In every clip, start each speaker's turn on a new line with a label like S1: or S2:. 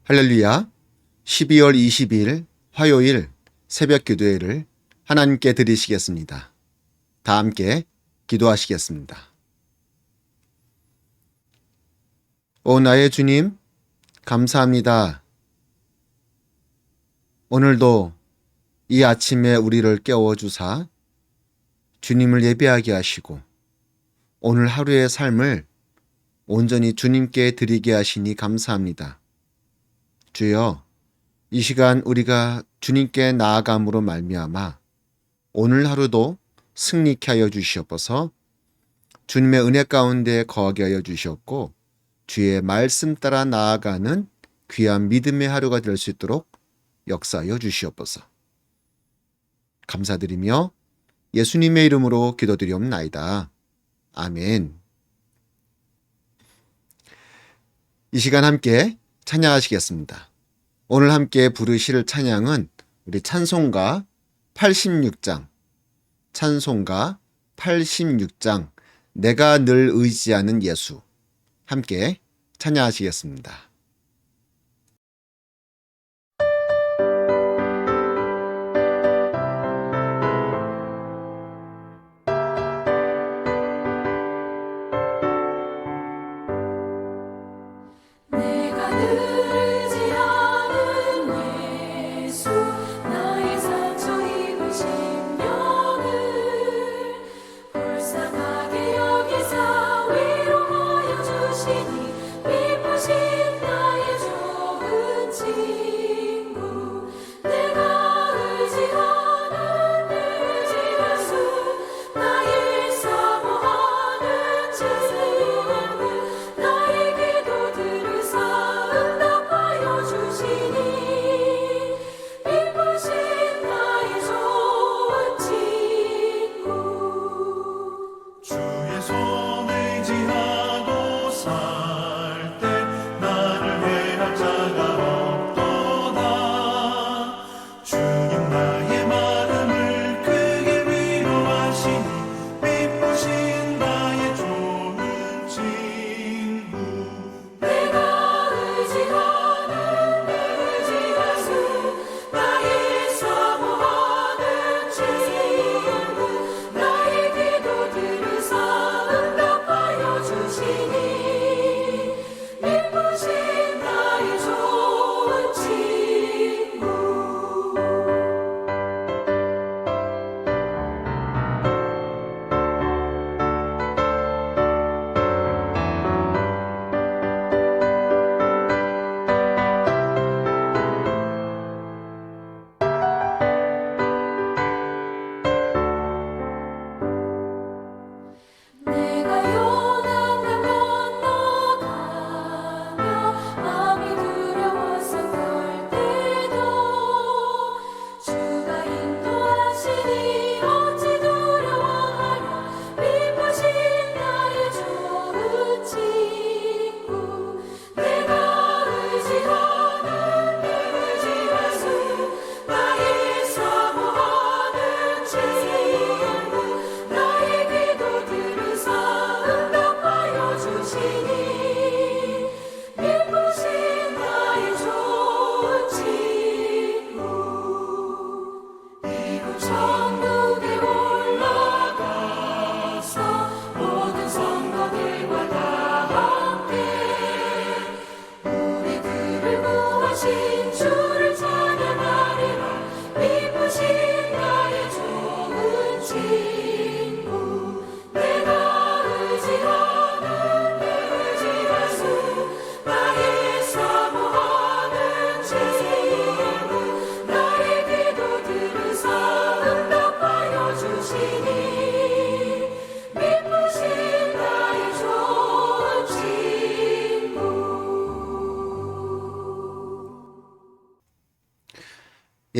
S1: 할렐루야. 12월 20일 화요일 새벽 기도회를 하나님께 드리시겠습니다. 다 함께 기도하시겠습니다. 오 나의 주님, 감사합니다. 오늘도 이 아침에 우리를 깨워주사 주님을 예배하게 하시고 오늘 하루의 삶을 온전히 주님께 드리게 하시니 감사합니다. 주여, 이 시간 우리가 주님께 나아감으로 말미암아 오늘 하루도 승리케 하여 주시옵소서. 주님의 은혜 가운데 거하게 하여 주시옵고 주의 말씀 따라 나아가는 귀한 믿음의 하루가 될 수 있도록 역사하여 주시옵소서. 감사드리며 예수님의 이름으로 기도드리옵나이다. 아멘. 이 시간 함께 찬양하시겠습니다. 오늘 함께 부르실 찬양은 우리 찬송가 86장, 찬송가 86장, 내가 늘 의지하는 예수, 함께 찬양하시겠습니다.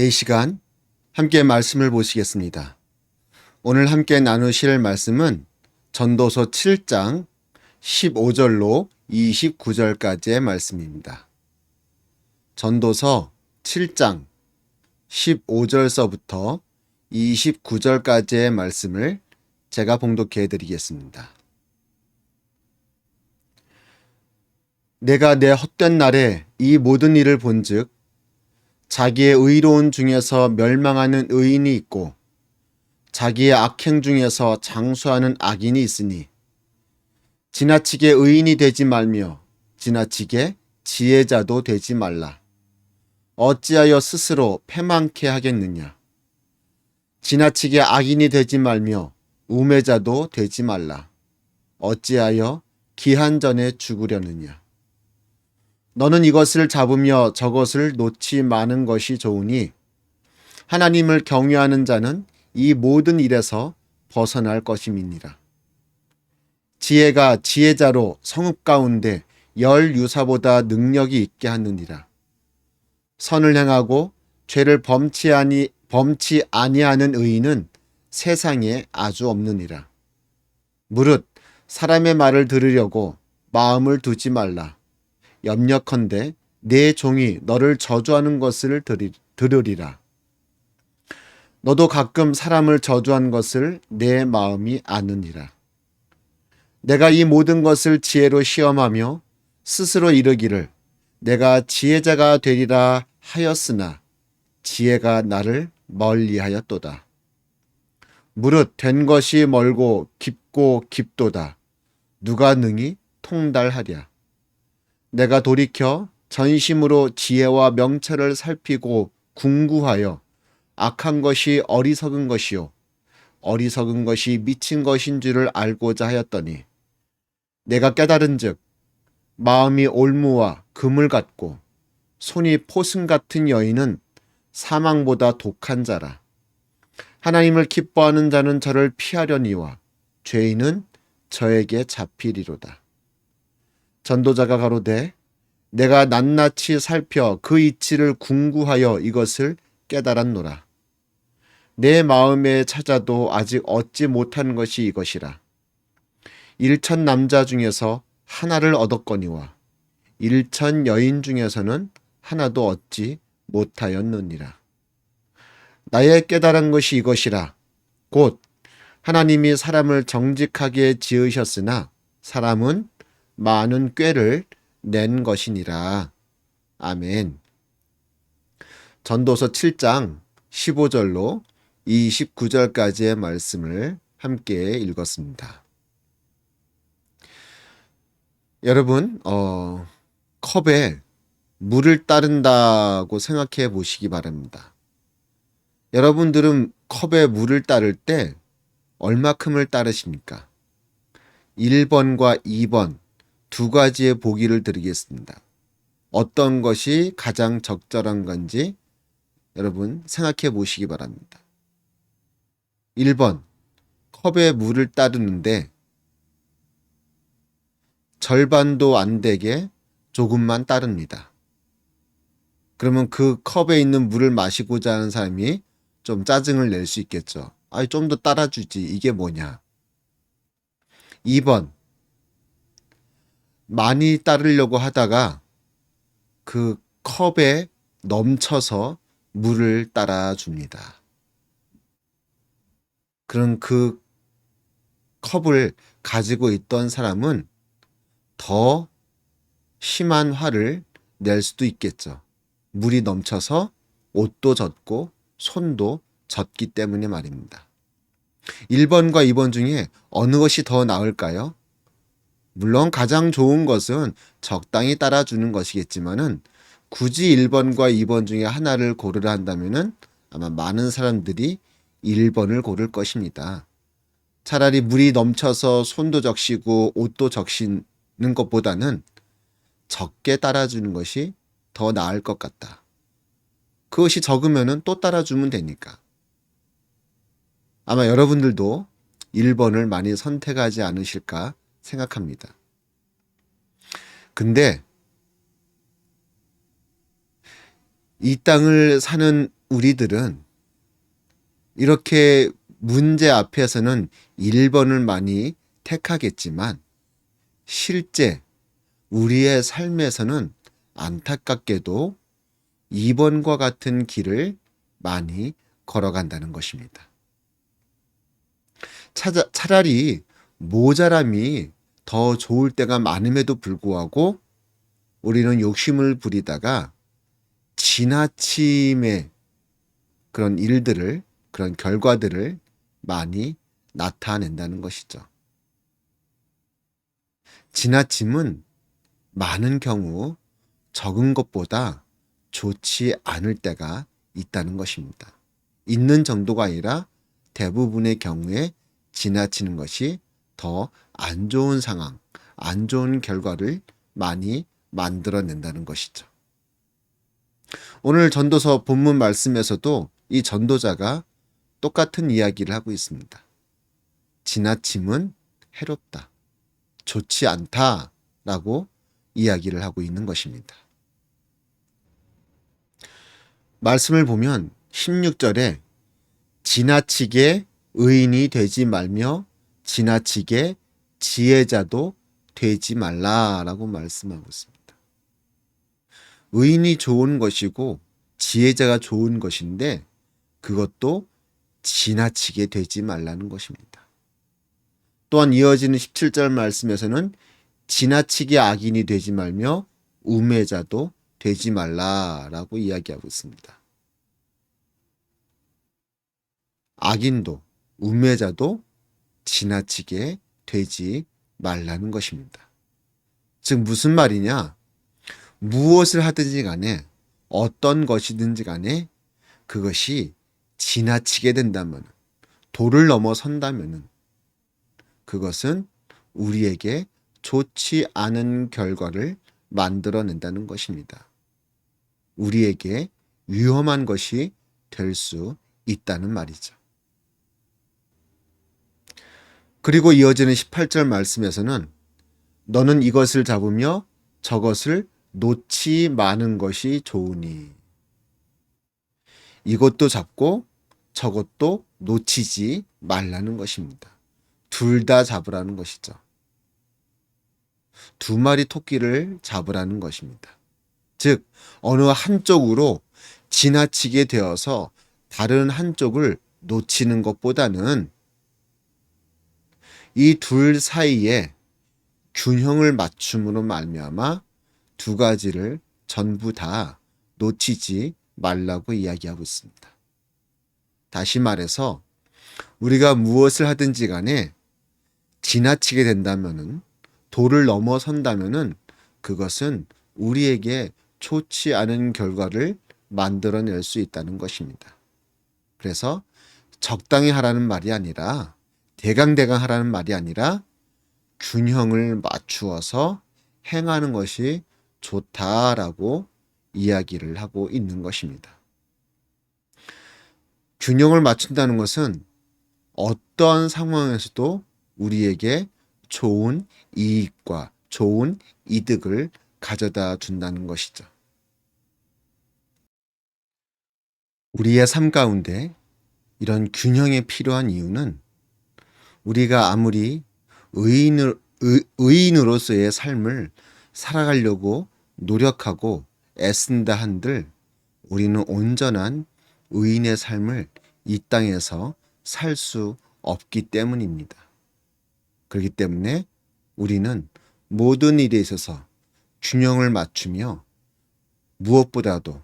S1: 이 시간 함께 말씀을 보시겠습니다. 오늘 함께 나누실 말씀은 전도서 7장 15절로 29절까지의 말씀입니다. 전도서 7장 15절서부터 29절까지의 말씀을 제가 봉독해 드리겠습니다. 내가 내 헛된 날에 이 모든 일을 본즉 자기의 의로운 중에서 멸망하는 의인이 있고 자기의 악행 중에서 장수하는 악인이 있으니 지나치게 의인이 되지 말며 지나치게 지혜자도 되지 말라. 어찌하여 스스로 패망케 하겠느냐. 지나치게 악인이 되지 말며 우매자도 되지 말라. 어찌하여 기한 전에 죽으려느냐. 너는 이것을 잡으며 저것을 놓지 마는 것이 좋으니 하나님을 경외하는 자는 이 모든 일에서 벗어날 것임이니라. 지혜가 지혜자로 성읍 가운데 열 유사보다 능력이 있게 하느니라. 선을 행하고 죄를 범치 아니하는 의인은 세상에 아주 없느니라. 무릇 사람의 말을 들으려고 마음을 두지 말라. 염려컨대 내 종이 너를 저주하는 것을 들으리라. 너도 가끔 사람을 저주한 것을 내 마음이 아느니라. 내가 이 모든 것을 지혜로 시험하며 스스로 이르기를 내가 지혜자가 되리라 하였으나 지혜가 나를 멀리하였도다. 무릇 된 것이 멀고 깊고 깊도다. 누가 능히 통달하랴. 내가 돌이켜 전심으로 지혜와 명철을 살피고 궁구하여 악한 것이 어리석은 것이요 어리석은 것이 미친 것인 줄을 알고자 하였더니 내가 깨달은즉 마음이 올무와 금을 같고 손이 포승 같은 여인은 사망보다 독한 자라. 하나님을 기뻐하는 자는 저를 피하려니와 죄인은 저에게 잡히리로다. 전도자가 가로되 내가 낱낱이 살펴 그 이치를 궁구하여 이것을 깨달았노라. 내 마음에 찾아도 아직 얻지 못한 것이 이것이라. 일천 남자 중에서 하나를 얻었거니와 일천 여인 중에서는 하나도 얻지 못하였느니라. 나의 깨달은 것이 이것이라. 곧 하나님이 사람을 정직하게 지으셨으나 사람은 많은 꾀를 낸 것이니라. 아멘. 전도서 7장 15절로 29절까지의 말씀을 함께 읽었습니다. 여러분, 컵에 물을 따른다고 생각해 보시기 바랍니다. 여러분들은 컵에 물을 따를 때 얼마큼을 따르십니까? 1번과 2번 두 가지의 보기를 드리겠습니다. 어떤 것이 가장 적절한 건지 여러분 생각해 보시기 바랍니다. 1번, 컵에 물을 따르는데 절반도 안 되게 조금만 따릅니다. 그러면 그 컵에 있는 물을 마시고자 하는 사람이 좀 짜증을 낼 수 있겠죠. 좀 더 따라주지. 이게 뭐냐. 2번, 많이 따르려고 하다가 그 컵에 넘쳐서 물을 따라줍니다. 그럼 그 컵을 가지고 있던 사람은 더 심한 화를 낼 수도 있겠죠. 물이 넘쳐서 옷도 젖고 손도 젖기 때문에 말입니다. 1번과 2번 중에 어느 것이 더 나을까요? 물론 가장 좋은 것은 적당히 따라주는 것이겠지만은 굳이 1번과 2번 중에 하나를 고르라 한다면은 아마 많은 사람들이 1번을 고를 것입니다. 차라리 물이 넘쳐서 손도 적시고 옷도 적시는 것보다는 적게 따라주는 것이 더 나을 것 같다. 그것이 적으면은 또 따라주면 되니까. 아마 여러분들도 1번을 많이 선택하지 않으실까 생각합니다. 근데 이 땅을 사는 우리들은 이렇게 문제 앞에서는 1번을 많이 택하겠지만 실제 우리의 삶에서는 안타깝게도 2번과 같은 길을 많이 걸어간다는 것입니다. 차라리 모자람이 더 좋을 때가 많음에도 불구하고 우리는 욕심을 부리다가 지나침의 그런 일들을, 그런 결과들을 많이 나타낸다는 것이죠. 지나침은 많은 경우 적은 것보다 좋지 않을 때가 있다는 것입니다. 있는 정도가 아니라 대부분의 경우에 지나치는 것이 더 안 좋은 상황, 안 좋은 결과를 많이 만들어낸다는 것이죠. 오늘 전도서 본문 말씀에서도 이 전도자가 똑같은 이야기를 하고 있습니다. 지나침은 해롭다, 좋지 않다라고 이야기를 하고 있는 것입니다. 말씀을 보면 16절에 지나치게 의인이 되지 말며 지나치게 지혜자도 되지 말라라고 말씀하고 있습니다. 의인이 좋은 것이고 지혜자가 좋은 것인데 그것도 지나치게 되지 말라는 것입니다. 또한 이어지는 17절 말씀에서는 지나치게 악인이 되지 말며 우매자도 되지 말라라고 이야기하고 있습니다. 악인도 우매자도 지나치게 되지 말라는 것입니다. 즉 무슨 말이냐? 무엇을 하든지 간에 어떤 것이든지 간에 그것이 지나치게 된다면, 도를 넘어선다면 그것은 우리에게 좋지 않은 결과를 만들어낸다는 것입니다. 우리에게 위험한 것이 될 수 있다는 말이죠. 그리고 이어지는 18절 말씀에서는 너는 이것을 잡으며 저것을 놓지 마는 것이 좋으니, 이것도 잡고 저것도 놓치지 말라는 것입니다. 둘 다 잡으라는 것이죠. 두 마리 토끼를 잡으라는 것입니다. 즉 어느 한쪽으로 지나치게 되어서 다른 한쪽을 놓치는 것보다는 이 둘 사이에 균형을 맞춤으로 말미암아 두 가지를 전부 다 놓치지 말라고 이야기하고 있습니다. 다시 말해서 우리가 무엇을 하든지 간에 지나치게 된다면은, 도를 넘어선다면은 그것은 우리에게 좋지 않은 결과를 만들어낼 수 있다는 것입니다. 그래서 적당히 하라는 말이 아니라, 대강대강 하라는 말이 아니라 균형을 맞추어서 행하는 것이 좋다라고 이야기를 하고 있는 것입니다. 균형을 맞춘다는 것은 어떤 상황에서도 우리에게 좋은 이익과 좋은 이득을 가져다 준다는 것이죠. 우리의 삶 가운데 이런 균형이 필요한 이유는 우리가 아무리 의인으로서의 삶을 살아가려고 노력하고 애쓴다 한들 우리는 온전한 의인의 삶을 이 땅에서 살 수 없기 때문입니다. 그렇기 때문에 우리는 모든 일에 있어서 균형을 맞추며 무엇보다도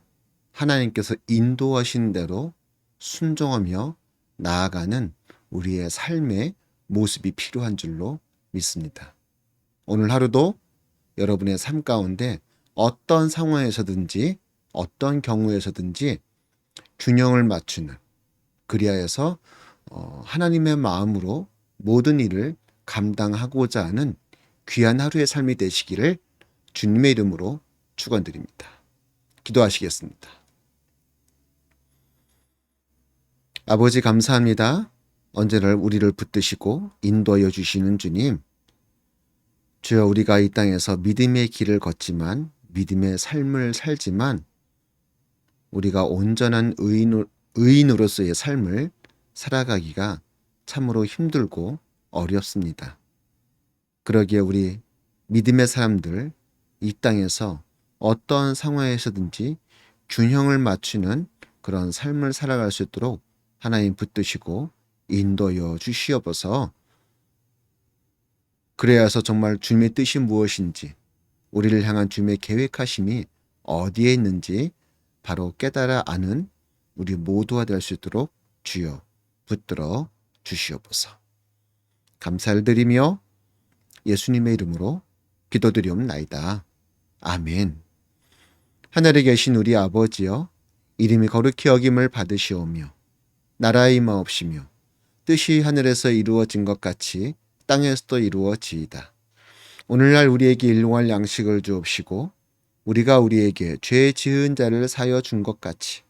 S1: 하나님께서 인도하신 대로 순종하며 나아가는 우리의 삶의 모습이 필요한 줄로 믿습니다. 오늘 하루도 여러분의 삶 가운데 어떤 상황에서든지 어떤 경우에서든지 균형을 맞추는, 그리하여서 하나님의 마음으로 모든 일을 감당하고자 하는 귀한 하루의 삶이 되시기를 주님의 이름으로 축원드립니다. 기도하시겠습니다. 아버지 감사합니다. 언제나 우리를 붙드시고 인도하여 주시는 주님, 주여 우리가 이 땅에서 믿음의 길을 걷지만, 믿음의 삶을 살지만 우리가 온전한 의인으로서의 삶을 살아가기가 참으로 힘들고 어렵습니다. 그러기에 우리 믿음의 사람들 이 땅에서 어떤 상황에서든지 균형을 맞추는 그런 삶을 살아갈 수 있도록 하나님 붙드시고 인도하여 주시옵소서. 그래야서 정말 주님의 뜻이 무엇인지, 우리를 향한 주님의 계획하심이 어디에 있는지 바로 깨달아 아는 우리 모두가 될 수 있도록 주여 붙들어 주시옵소서. 감사를 드리며 예수님의 이름으로 기도드리옵나이다. 아멘. 하늘에 계신 우리 아버지여, 이름이 거룩히 여김을 받으시오며 나라의 임하옵시며 뜻이 하늘에서 이루어진 것 같이 땅에서도 이루어지이다. 오늘날 우리에게 일용할 양식을 주옵시고 우리가 우리에게 죄 지은 자를 사여 준 것 같이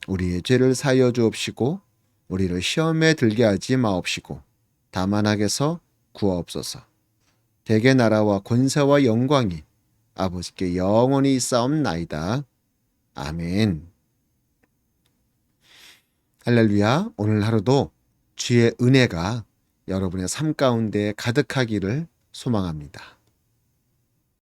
S1: 우리의 죄를 사여 주옵시고 우리를 시험에 들게 하지 마옵시고 다만 악에서 구하옵소서. 대개 나라와 권세와 영광이 아버지께 영원히 있사옵나이다. 아멘. 할렐루야. 오늘 하루도 주의 은혜가 여러분의 삶 가운데 가득하기를 소망합니다.